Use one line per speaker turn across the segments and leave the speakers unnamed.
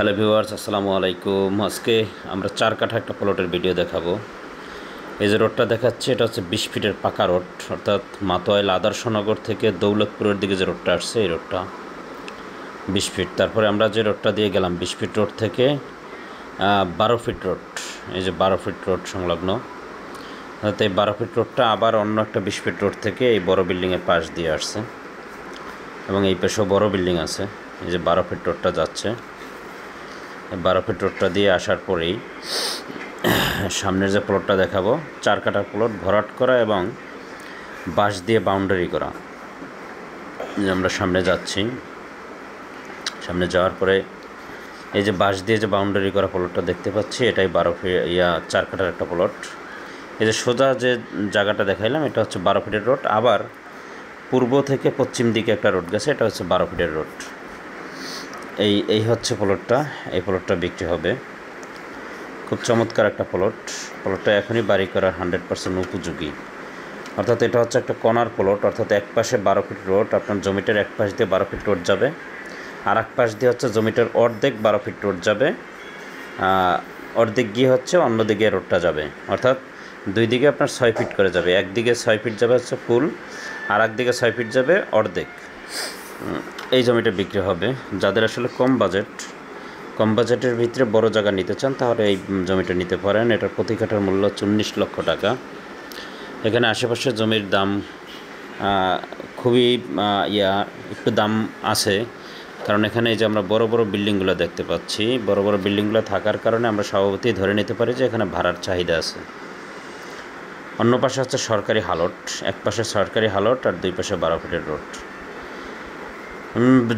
Hello viewers, আসসালামু আলাইকুম। আজকে আমরা 4 কাঠা একটা প্লটের ভিডিও দেখাবো। এই যে রোডটা দেখাচ্ছে, এটা হচ্ছে 20 ফিটের পাকা রোড, অর্থাৎ মাতোয়াইল আদর্শনগর থেকে দৌলতপুরের দিকে যে রোডটা আসছে, এই রোডটা 20 ফিট। তারপরে আমরা যে রোডটা দিয়ে গেলাম 20 ফিট রোড থেকে 12 ফিট রোড, এই যে 12 ফিট রোড সংলগ্ন, অর্থাৎ এই 12 ফিট রোডটা আবার অন্য একটা 20 ফিট রোড থেকে এই বড় বিল্ডিংয়ের পাশ দিয়ে আসছে, এবং এই পাশেও বড় বিল্ডিং আছে। এই যে 12 ফিট রোডটা যাচ্ছে, 12 ফিট রোডটা দিয়ে আসার পরেই সামনের যে প্লটটা দেখাবো, 4 কাঠার প্লট, ভরাট করা এবং বাঁশ দিয়ে বাউন্ডারি করা। আমরা সামনে যাচ্ছি, সামনে যাওয়ার পরে এই যে বাঁশ দিয়ে যে বাউন্ডারি করা প্লটটা দেখতে পাচ্ছি, এটাই 4 কাঠার একটা প্লট। এই যে সোজা যে জায়গাটা দেখাইলাম, এটা হচ্ছে 12 ফিটের রোড। আবার পূর্ব থেকে পশ্চিম দিকে একটা রোড গেছে, এটা হচ্ছে 12 ফিটের রোড। এই হচ্ছে প্লটটা। এই প্লটটা বিক্রি হবে। খুব চমৎকার একটা প্লটটা এখনই বাড়ি করার 100% উপযোগী। অর্থাৎ এটা হচ্ছে একটা কর্নার প্লট, অর্থাৎ এক পাশে 12 ফিট রোড, আপনার জমিটার এক পাশ দিয়ে 12 ফিট রোড যাবে, আর এক পাশ দিয়ে হচ্ছে জমিটার অর্ধেক 12 ফিট রোড যাবে, অর্ধেক গিয়ে হচ্ছে অন্যদিকে রোডটা যাবে। অর্থাৎ দুই দিকে আপনার 6 ফিট করে যাবে। একদিকে 6 ফিট যাবে হচ্ছে ফুল, আর একদিকে 6 ফিট যাবে অর্ধেক। এই জমিটা বিক্রি হবে। যাদের আসলে কম বাজেটের ভিতরে বড় জায়গা নিতে চান, তাহলে এই জমিটা নিতে পারেন। এটার প্রতি কাঠার মূল্য 19 লক্ষ টাকা। এখানে আশেপাশে জমির দাম খুবই একটু দাম আছে, কারণ এখানে এই যে আমরা বড় বড় বিল্ডিংগুলো দেখতে পাচ্ছি, বড় বড় বিল্ডিংগুলো থাকার কারণে আমরা স্বভাবতই ধরে নিতে পারি যে এখানে ভাড়ার চাহিদা আছে। অন্য পাশে হচ্ছে সরকারি হালট, এক পাশে সরকারি হালট আর দুই পাশে 12 ফিটের রোড।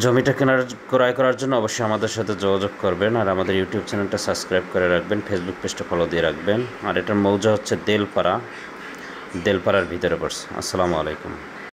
জমিটা ক্রয় করার জন্য অবশ্যই আমাদের সাথে যোগাযোগ করবেন, আর আমাদের ইউটিউব চ্যানেলটা সাবস্ক্রাইব করে রাখবেন, ফেসবুক পেজটা ফলো দিয়ে রাখবেন। আর এটার মৌজা হচ্ছে দেলপাড়ার ভিতরে পড়ছে। আসসালামু আলাইকুম।